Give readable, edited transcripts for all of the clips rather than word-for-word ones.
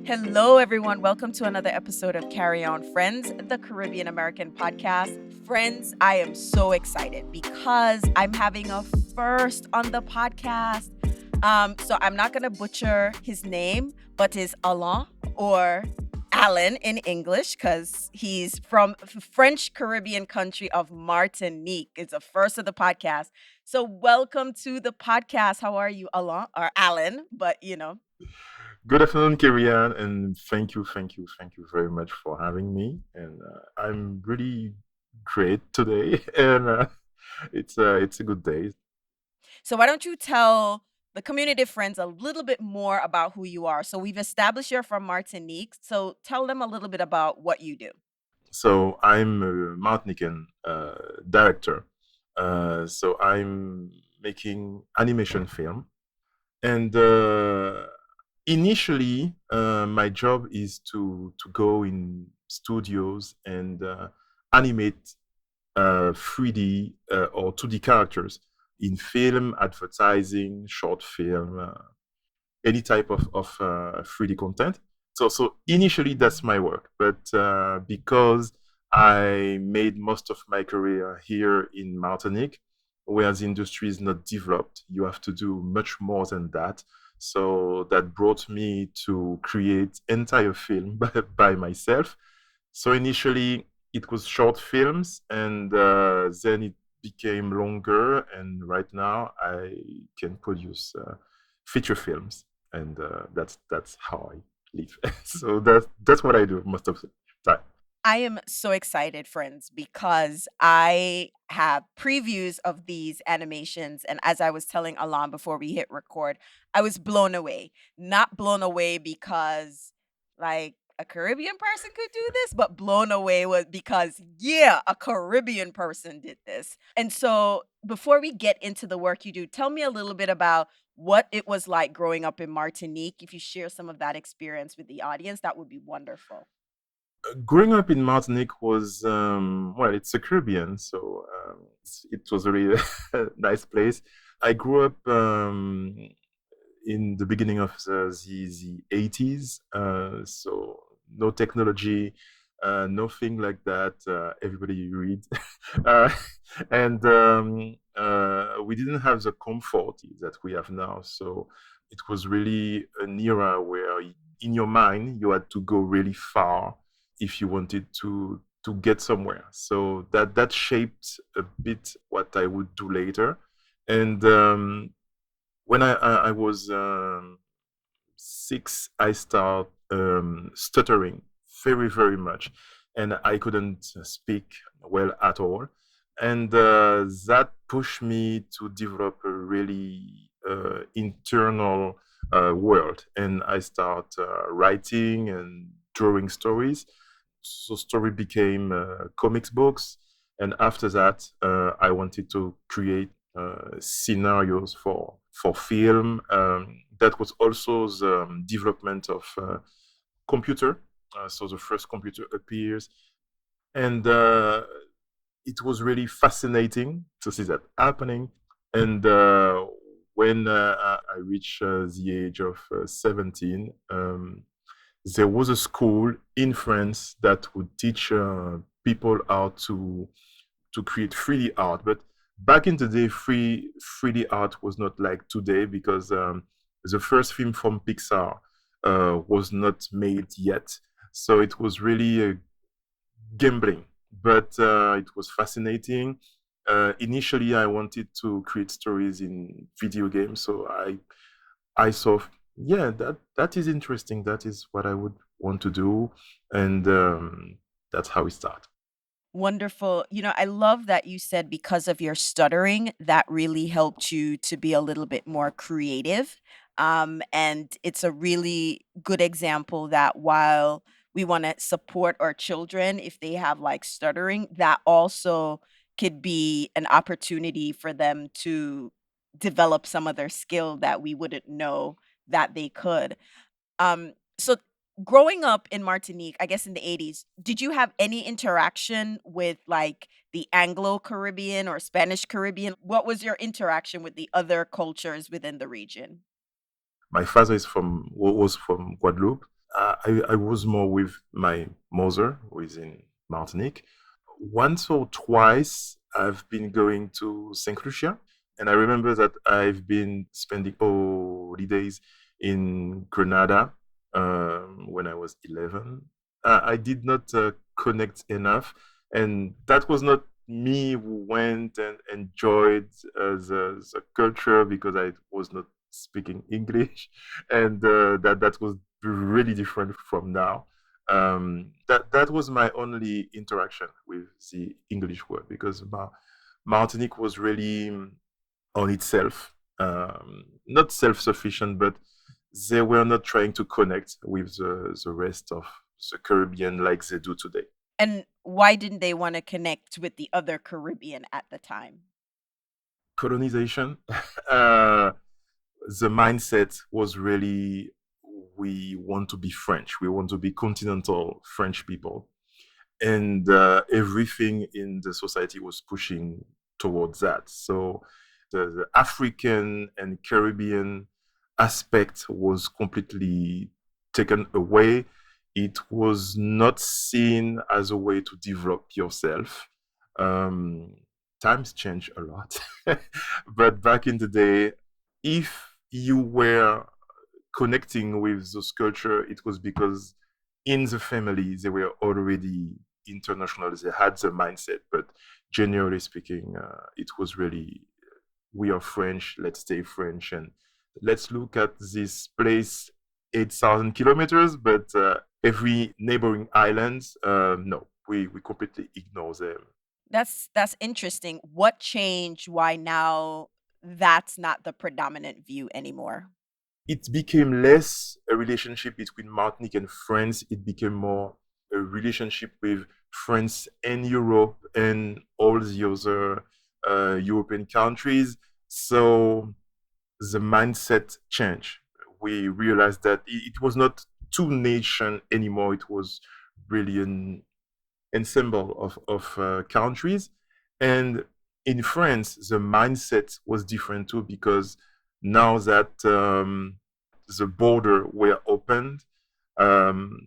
Hello, everyone. Welcome to another episode of Carry On Friends, the Caribbean American podcast. Friends, I am so excited because I'm having a first on the podcast. So I'm not going to butcher his name, but is Alain or Alain in English because he's from French Caribbean country of Martinique. It's the first of the podcast. So welcome to the podcast. How are you, Alain or Alain? But. Good afternoon, Kirian, and thank you very much for having me. And I'm really great today, and it's a good day. So why don't you tell the community friends a little bit more about who you are? So we've established you're from Martinique. So tell them a little bit about what you do. So I'm a Martinican director. So I'm making animation film, and initially my job is to go in studios and animate 3D or 2D characters in film, advertising, short film, any type of 3D content. So initially that's my work, but because I made most of my career here in Martinique, where the industry is not developed, you have to do much more than that. So that brought me to create entire film by myself. So initially it was short films, and then it became longer. And right now I can produce feature films, and that's how I live. So that's what I do most of the time. I am so excited, friends, because I have previews of these animations. And as I was telling Alon before we hit record, I was blown away. Not blown away because, like, a Caribbean person could do this, but blown away was because, yeah, a Caribbean person did this. And so, before we get into the work you do, tell me a little bit about what it was like growing up in Martinique. If you share some of that experience with the audience, that would be wonderful. Growing up in Martinique was well, it's a Caribbean, so it was a really nice place. I grew up in the beginning of the 80s, so no technology, nothing like that. Everybody read, uh, and we didn't have the comfort that we have now. So it was really an era where, in your mind, you had to go really far if you wanted to get somewhere. So that shaped a bit what I would do later. And when I was 6, I started stuttering very much, and I couldn't speak well at all. And that pushed me to develop a really internal world, and I start writing and drawing stories. So story became comics books, and after that, I wanted to create scenarios for film. That was also the development of computer. So the first computer appears, and it was really fascinating to see that happening. And when I reached the age of 17, there was a school in France that would teach people how to create 3D art. But back in the day, 3D art was not like today, because the first film from Pixar was not made yet. So it was really gambling, but it was fascinating. Initially, I wanted to create stories in video games, so I saw, yeah, that is interesting. That is what I would want to do, and that's how we start. Wonderful. I love that you said because of your stuttering, that really helped you to be a little bit more creative. And it's a really good example that while we want to support our children if they have like stuttering, that also could be an opportunity for them to develop some of their skill that we wouldn't know that they could. So growing up in Martinique, I guess in the 80s, did you have any interaction with like the Anglo Caribbean or Spanish Caribbean? What was your interaction with the other cultures within the region? My father was from Guadeloupe, I was more with my mother, who is in Martinique. Once or twice, I've been going to Saint Lucia, and I remember that I've been spending holidays in Grenada when I was 11. I did not connect enough, and that was not me who went and enjoyed the culture because I was not speaking English, and that was really different from now. That was my only interaction with the English word because Martinique was really on itself, not self-sufficient, but they were not trying to connect with the rest of the Caribbean like they do today. And why didn't they want to connect with the other Caribbean at the time? Colonization, uh, the mindset was really we want to be French, we want to be continental French people, and everything in the society was pushing towards that. So the African and Caribbean aspect was completely taken away. It was not seen as a way to develop yourself. Um, Times change a lot, but back in the day, if you were connecting with those culture, it was because in the family they were already international. They had the mindset, but generally speaking, it was really we are French. Let's stay French and let's look at this place 8,000 kilometers, but every neighboring island, no, we completely ignore them. That's interesting. What changed? Why now that's not the predominant view anymore? It became less a relationship between Martinique and France. It became more a relationship with France and Europe and all the other European countries. So the mindset changed. We realized that it was not two nations anymore. It was really an ensemble of countries. And in France, the mindset was different too, because now that the border were opened,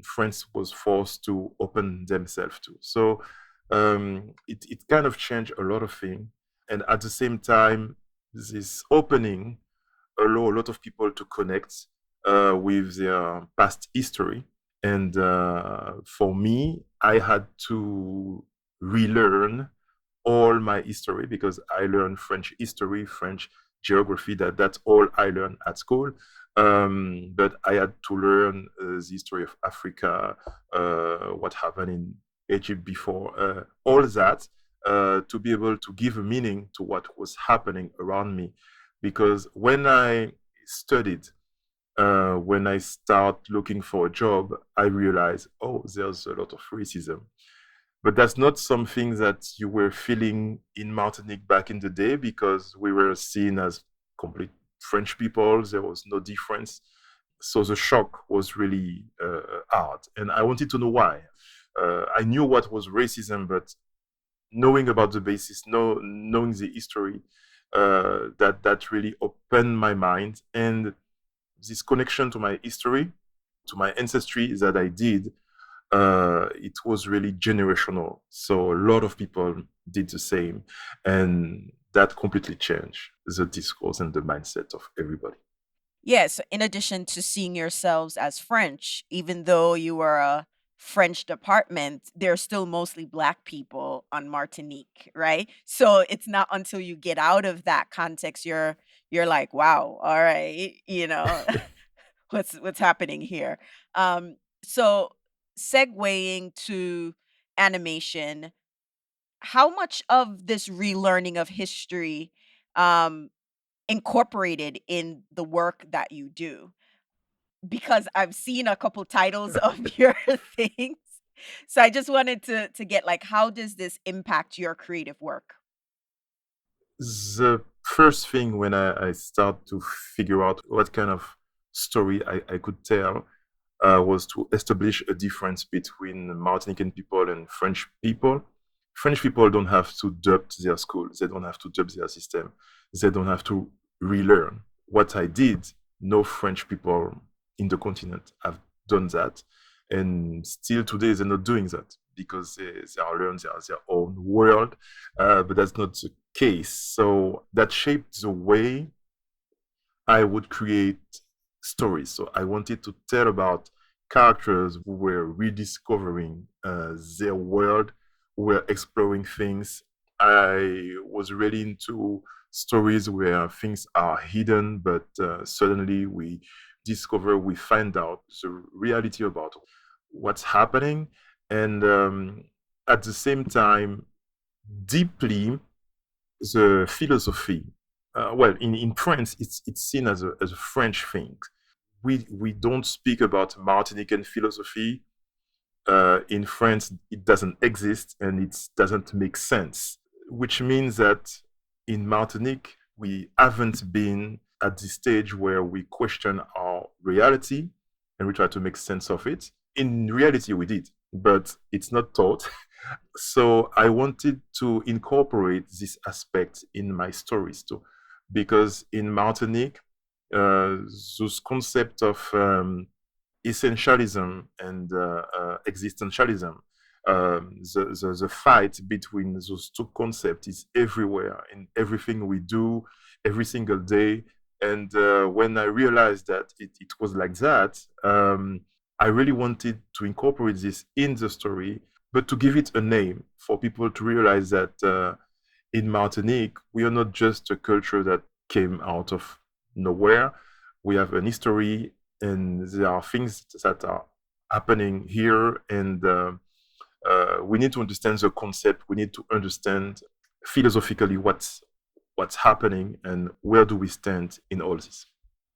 France was forced to open themselves too. So it kind of changed a lot of things. And at the same time, this opening allow a lot of people to connect with their past history. And for me, I had to relearn all my history because I learned French history, French geography. That's all I learned at school. But I had to learn the history of Africa, what happened in Egypt before, all that to be able to give a meaning to what was happening around me. Because when I studied, when I start looking for a job, I realized, oh, there's a lot of racism. But that's not something that you were feeling in Martinique back in the day because we were seen as complete French people. There was no difference. So the shock was really hard. And I wanted to know why. I knew what was racism, but knowing about the basis, knowing the history, that really opened my mind. And this connection to my history, to my ancestry that I did, it was really generational. So a lot of people did the same, and that completely changed the discourse and the mindset of everybody. Yes, in addition to seeing yourselves as French, even though you were a French department, there's still mostly black people on Martinique, right? So it's not until you get out of that context you're like, wow, all right, what's happening here. So segueing to animation, how much of this relearning of history um incorporated in the work that you do? Because I've seen a couple titles of your things. So I just wanted to get like how does this impact your creative work? The first thing when I start to figure out what kind of story I could tell was to establish a difference between Martinican people and French people. French people don't have to adopt their school. They don't have to adopt their system. They don't have to relearn. What I did, no French people in the continent have done that. And still today, they're not doing that because they are learned, they are their own world. But that's not the case. So that shaped the way I would create stories. So I wanted to tell about characters who were rediscovering their world, who were exploring things. I was really into stories where things are hidden, but suddenly we discover, we find out the reality about what's happening. And at the same time, deeply the philosophy. Well, in France, it's seen as a French thing. We don't speak about Martinican philosophy. In France, it doesn't exist and it doesn't make sense. Which means that in Martinique, we haven't been at the stage where we question our reality and we try to make sense of it. In reality, we did, but it's not taught. So I wanted to incorporate this aspect in my stories too, because in Martinique, those concept of essentialism and existentialism, the fight between those two concepts is everywhere in everything we do every single day. And when I realized that it was like that, I really wanted to incorporate this in the story, but to give it a name for people to realize that in Martinique, we are not just a culture that came out of nowhere. We have an history, and there are things that are happening here, and we need to understand the concept. We need to understand philosophically what's happening and where do we stand in all this.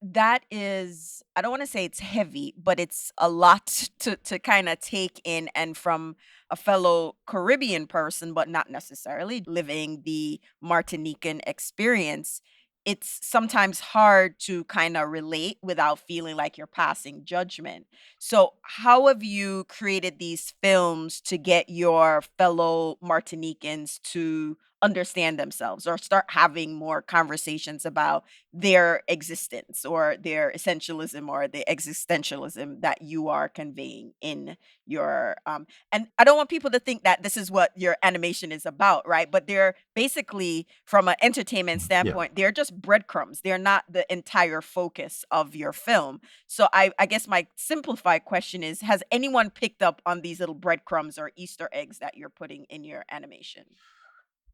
That is, I don't wanna say it's heavy, but it's a lot to kinda take in, and from a fellow Caribbean person, but not necessarily living the Martinican experience, it's sometimes hard to kinda relate without feeling like you're passing judgment. So, how have you created these films to get your fellow Martinicans to understand themselves or start having more conversations about their existence or their essentialism or the existentialism that you are conveying in your and I don't want people to think that this is what your animation is about, right? But they're basically from an entertainment Yeah. standpoint, they're just breadcrumbs. They're not the entire focus of your film. So I guess my simplified question is, has anyone picked up on these little breadcrumbs or Easter eggs that you're putting in your animation?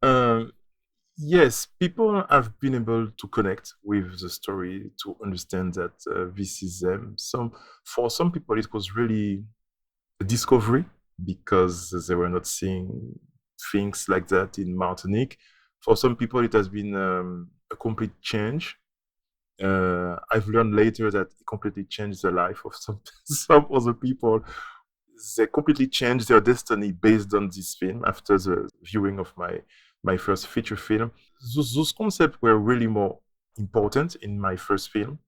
Uh, yes, people have been able to connect with the story to understand that this is them. For some people, it was really a discovery because they were not seeing things like that in Martinique. For some people, it has been a complete change. I've learned later that it completely changed the life of some some other people. They completely changed their destiny based on this film after the viewing of my first feature film. Those concepts were really more important in my first film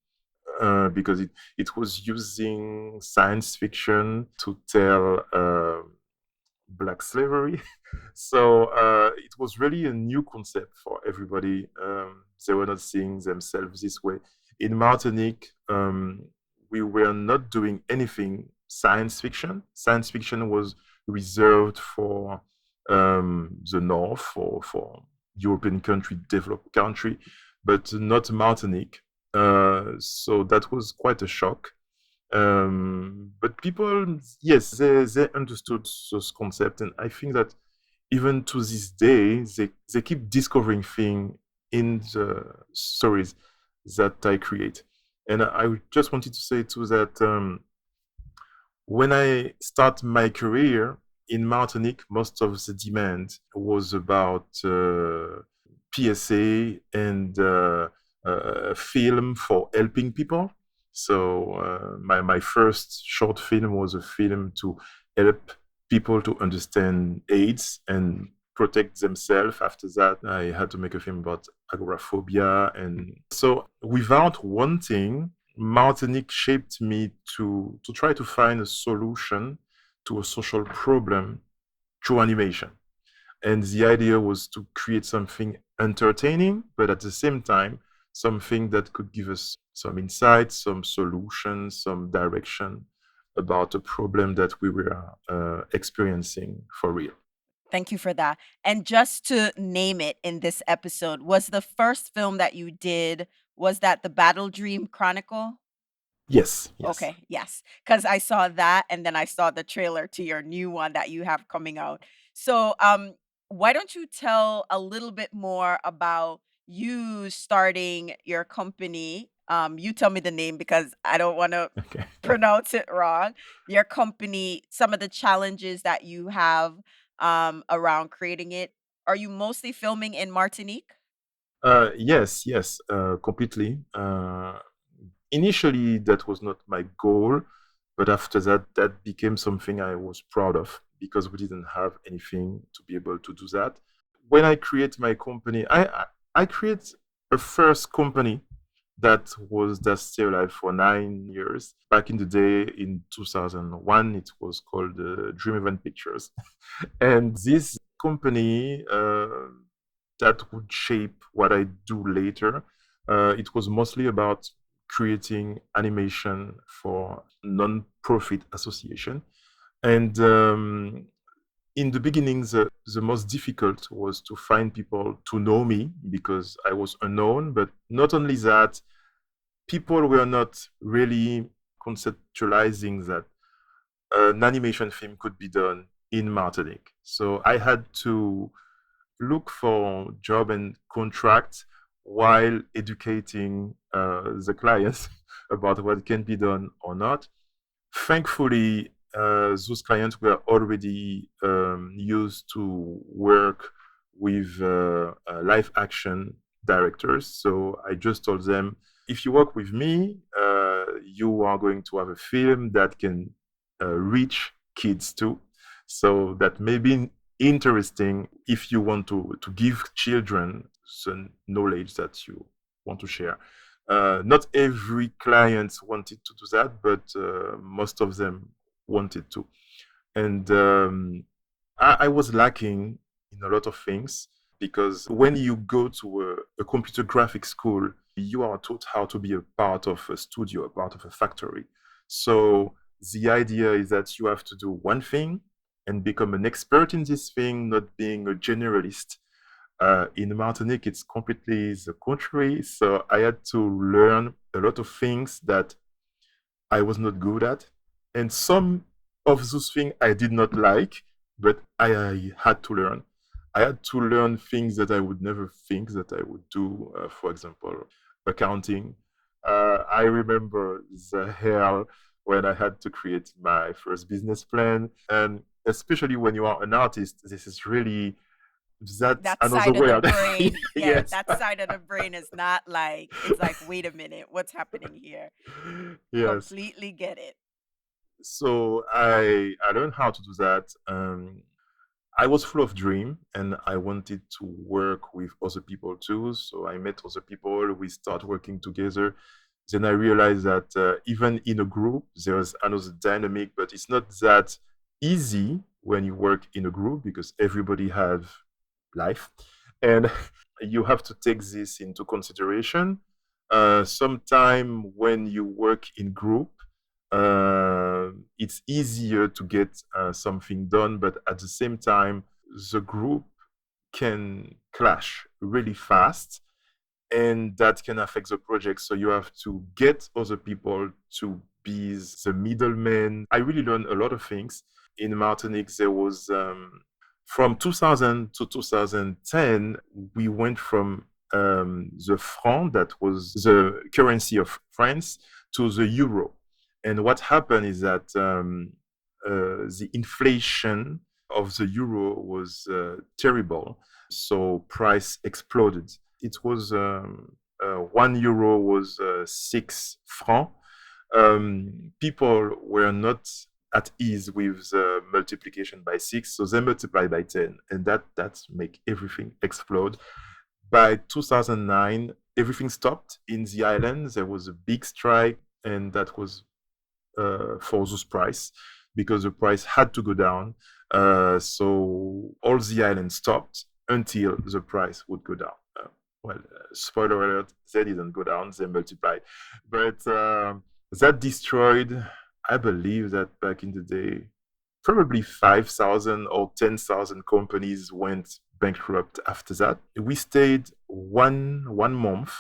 because it was using science fiction to tell black slavery. So it was really a new concept for everybody. They were not seeing themselves this way. In Martinique, we were not doing anything science fiction. Science fiction was reserved for the North, for European country, developed country, but not Martinique. So that was quite a shock. But people, yes, they understood those concepts, and I think that even to this day, they keep discovering things in the stories that I create. And I just wanted to say too that when I start my career in Martinique, most of the demand was about PSA and film for helping people. So my first short film was a film to help people to understand AIDS and protect themselves. After that, I had to make a film about agoraphobia. And so without wanting, Martinique shaped me to try to find a solution to a social problem through animation. And the idea was to create something entertaining, but at the same time, something that could give us some insight, some solutions, some direction about a problem that we were experiencing for real. Thank you for that. And just to name it in this episode, was the first film that you did, was that the Battle Dream Chronicle? Yes, yes. Okay, yes, because I saw that and then I saw the trailer to your new one that you have coming out. So, why don't you tell a little bit more about you starting your company? You tell me the name because I don't want to Okay. pronounce it wrong. Your company, some of the challenges that you have around creating it. Are you mostly filming in Martinique? Yes, yes, completely. Initially, that was not my goal, but after that, that became something I was proud of because we didn't have anything to be able to do that. When I create my company, I create a first company that stay alive for 9 years. Back in the day, in 2001, it was called Dream Event Pictures, and this company that would shape what I do later. It was mostly about creating animation for non-profit association. And in the beginning, the most difficult was to find people to know me because I was unknown. But not only that, people were not really conceptualizing that an animation film could be done in Martinique. So I had to look for job and contract while educating the clients about what can be done or not. Thankfully, those clients were already used to work with live action directors. So I just told them, if you work with me, you are going to have a film that can reach kids too. So that may be interesting if you want to give children the knowledge that you want to share. Not every client wanted to do that, but most of them wanted to. And I was lacking in a lot of things because when you go to a computer graphics school, you are taught how to be a part of a studio, a part of a factory. So the idea is that you have to do one thing and become an expert in this thing, not being a generalist. In Martinique, it's completely the contrary. So I had to learn a lot of things that I was not good at. And some of those things I did not like, but I had to learn. I had to learn things that I would never think that I would do. For example, accounting. I remember the hell when I had to create my first business plan. And especially when you are an artist, this is really, that's That another side of the world. brain, yeah, Yes. that side of the brain is not like, it's like, wait a minute, what's happening here? Yes. Completely get it. So I learned how to do that. I was full of dream and I wanted to work with other people too. So I met other people. We start working together. Then I realized that even in a group, there's another dynamic, but it's not that easy when you work in a group because everybody have life, and you have to take this into consideration. Sometime when you work in group, it's easier to get something done, but at the same time, the group can clash really fast and that can affect the project. So you have to get other people to be the middleman. I really learned a lot of things. In Martinique, there was from 2000 to 2010, we went from the franc, that was the currency of France, to the euro. And what happened is that the inflation of the euro was terrible. So price exploded. It was 1 euro was 6 francs. People were not at ease with the multiplication by 6, so they multiply by 10, and that make everything explode. By 2009, everything stopped in the island. There was a big strike, and that was for those price because the price had to go down. So all the island stopped until the price would go down. Spoiler alert, they didn't go down, they multiplied. But that destroyed I believe that back in the day, probably 5,000 or 10,000 companies went bankrupt after that. We stayed one month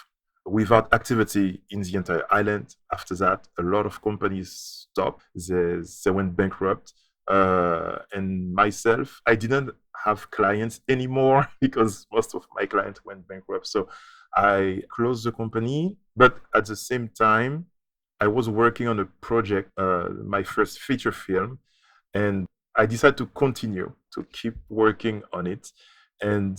without activity in the entire island. After that, a lot of companies stopped. They went bankrupt. And myself, I didn't have clients anymore because most of my clients went bankrupt. So I closed the company, but at the same time, I was working on a project, my first feature film, and I decided to continue to keep working on it. And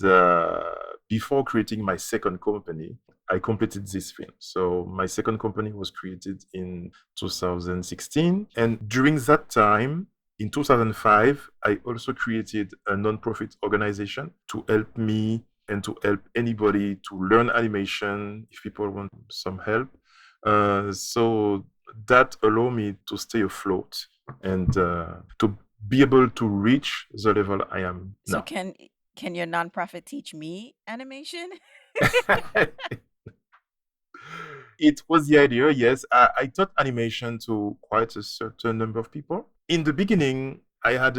before creating my second company, I completed this film. So my second company was created in 2016, and during that time, in 2005, I also created a non-profit organization to help me and to help anybody to learn animation if people want some help. So that allowed me to stay afloat and to be able to reach the level I am So now. can your nonprofit teach me animation? It was the idea, yes. I taught animation to quite a certain number of people. In the beginning, I had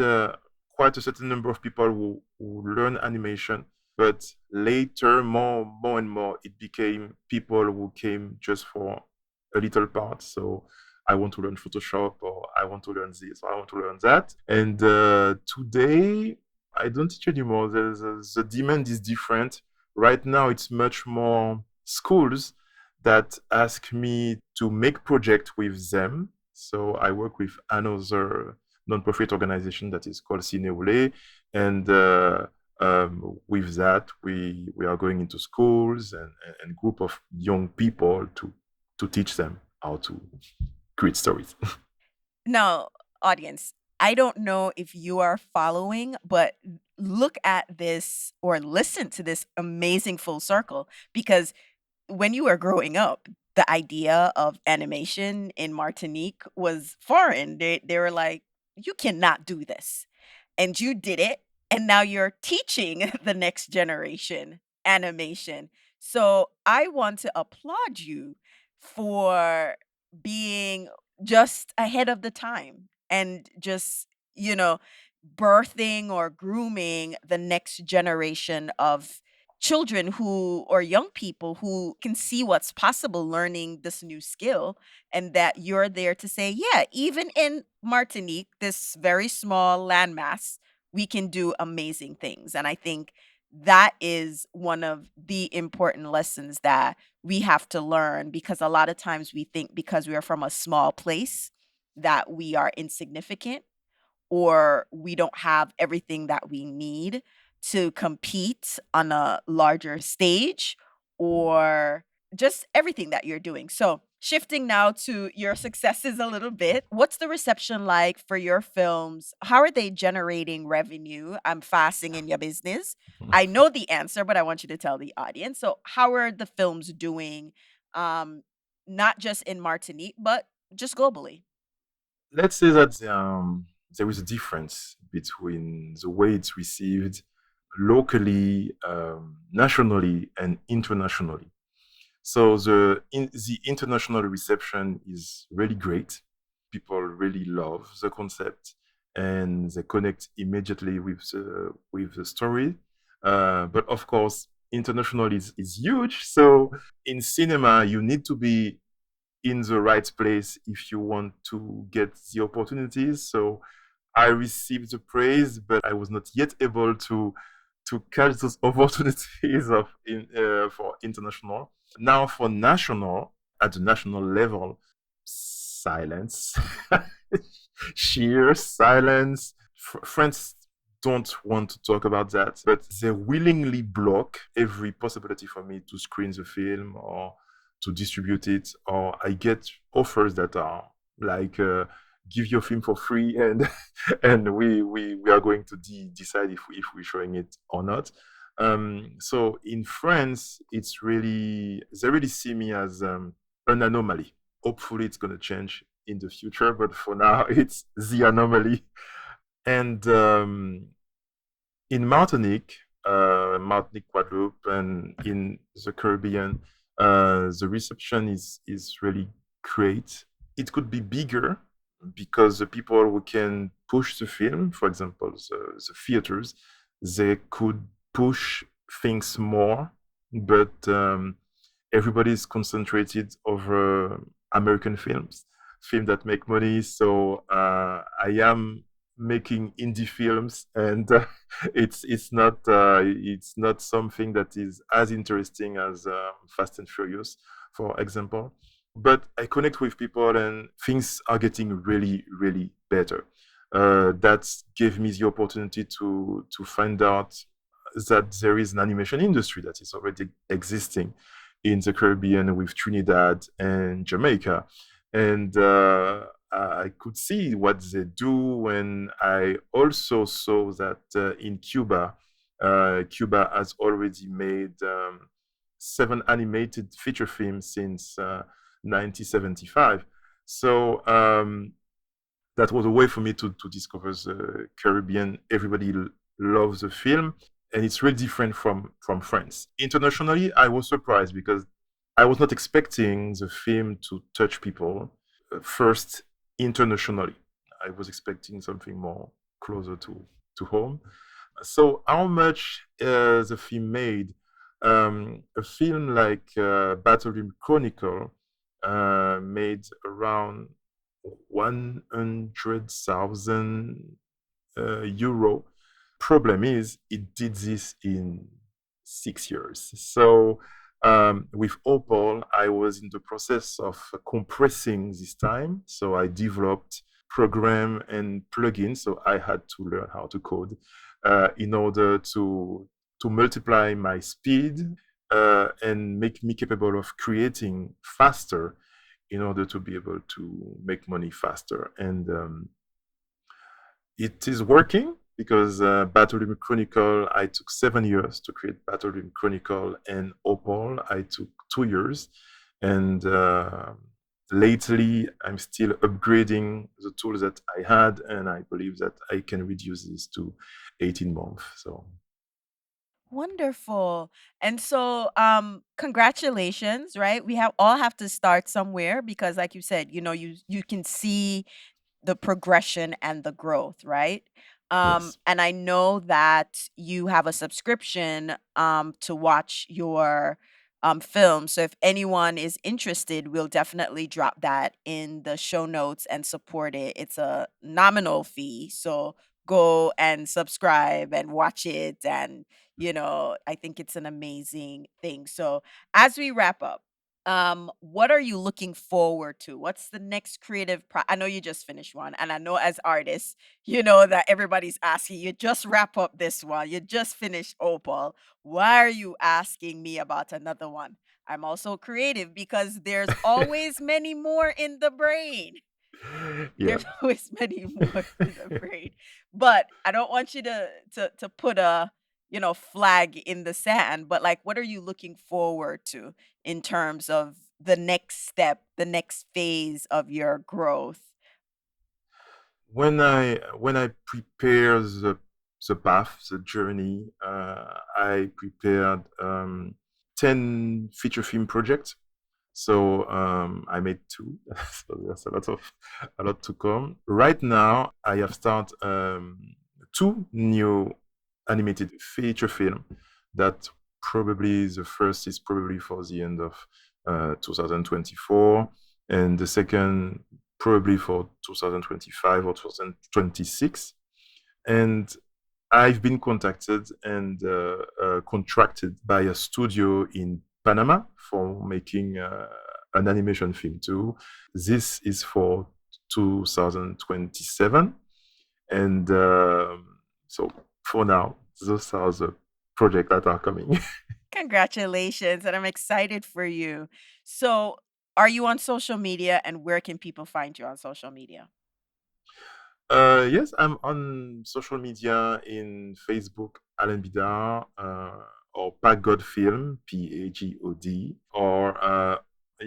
quite a certain number of people who learn animation, but later, more and more, it became people who came just for a little part. So I want to learn Photoshop, or I want to learn this, or I want to learn that. And today, I don't teach anymore. The demand is different. Right now, it's much more schools that ask me to make project with them. So I work with another nonprofit organization that is called Cineole, and with that we are going into schools and group of young people to teach them how to create stories. Now, audience, I don't know if you are following, but look at this or listen to this amazing full circle because when you were growing up, the idea of animation in Martinique was foreign. They were like, "You cannot do this." And you did it, and now you're teaching the next generation animation. So, I want to applaud you for being just ahead of the time and just, you know, birthing or grooming the next generation of children who or young people who can see what's possible learning this new skill and that you're there to say, yeah, even in Martinique, this very small landmass, we can do amazing things. And I think that is one of the important lessons that we have to learn because a lot of times we think because we are from a small place that we are insignificant or we don't have everything that we need to compete on a larger stage or just everything that you're doing. So, shifting now to your successes a little bit, what's the reception like for your films? How are they generating revenue? I'm fasting in your business. I know the answer, but I want you to tell the audience. So, how are the films doing, um, not just in Martinique, but just globally? Let's say that there is a difference between the way it's received locally, nationally, and internationally. So the international reception is really great. People really love the concept and they connect immediately with the story. But of course, international is huge. So in cinema, you need to be in the right place if you want to get the opportunities. So I received the praise, but I was not yet able to catch those opportunities for international. Now for national, at the national level, silence, sheer silence. France don't want to talk about that, but they willingly block every possibility for me to screen the film or to distribute it. Or I get offers that are like, give your film for free and and we are going to decide if we're showing it or not. So in France, it's really they really see me as an anomaly. Hopefully, it's going to change in the future, but for now, it's the anomaly. And in Martinique, Martinique, Guadeloupe, and in the Caribbean, the reception is really great. It could be bigger, because the people who can push the film, for example, the theaters, they could push things more, but everybody's concentrated over American films, film that make money. So I am making indie films, and it's not something that is as interesting as Fast and Furious, for example. But I connect with people, and things are getting really, really better. That gave me the opportunity to find out that there is an animation industry that is already existing in the Caribbean with Trinidad and Jamaica. And I could see what they do. And I also saw that in Cuba, Cuba has already made 7 animated feature films since 1975. So that was a way for me to discover the Caribbean. Everybody loves the film, and it's really different from France. Internationally, I was surprised because I was not expecting the film to touch people. First, internationally, I was expecting something more closer to home. So, how much the film made? A film like Battle Chronicle made around 100,000 euro. Problem is, it did this in 6 years. So with Opal, I was in the process of compressing this time. So I developed program and plugins. So I had to learn how to code in order to multiply my speed and make me capable of creating faster in order to be able to make money faster. And it is working because Battle Rim Chronicle, I took 7 years to create Battle Rim Chronicle, and Opal, I took 2 years. And lately, I'm still upgrading the tools that I had, and I believe that I can reduce this to 18 months. So, Wonderful. And so, congratulations, right? We have all have to start somewhere because like you said, you can see the progression and the growth, right? yes. And I know that you have a subscription to watch your film. So if anyone is interested, we'll definitely drop that in the show notes and support it. It's a nominal fee. So go and subscribe and watch it. And, I think it's an amazing thing. So as we wrap up, what are you looking forward to? What's the next creative I know you just finished one, and I know as artists, you know that everybody's asking you just wrap up this one. You just finished Opal. Why are you asking me about another one? I'm also creative because there's always many more in the brain. Yeah. There's always many more in the brain. But I don't want you to put a, flag in the sand, but like what are you looking forward to in terms of the next step, the next phase of your growth? When I prepare the path, the journey, I prepared 10 feature film projects. So I made two. So there's a lot to come. Right now, I have started two new animated feature film that probably the first is probably for the end of 2024, and the second probably for 2025 or 2026. And I've been contacted and contracted by a studio in Panama for making an animation film too. This is for 2027. And so for now, those are the projects that are coming. Congratulations, and I'm excited for you. So, are you on social media and where can people find you on social media? Yes, I'm on social media in Facebook, Alain Bidard, or Pagod Film, Pagod, or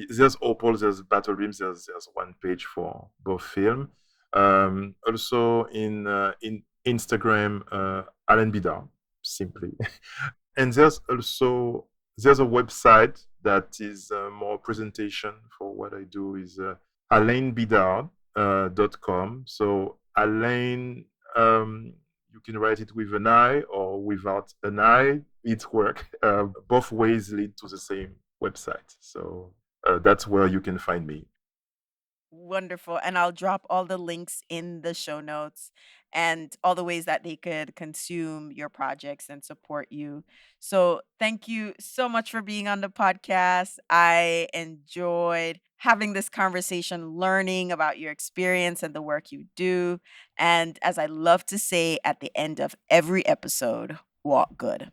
there's Opal, there's Battle Rims, there's one page for both film. Also in Instagram, Alain Bidard, simply. And there's a website that is more presentation for what I do is Alain Bidard .com. So Alain, you can write it with an I or without an I. It works. Both ways lead to the same website. So that's where you can find me. Wonderful. And I'll drop all the links in the show notes and all the ways that they could consume your projects and support you. So, thank you so much for being on the podcast. I enjoyed having this conversation, learning about your experience and the work you do. And as I love to say at the end of every episode, walk good.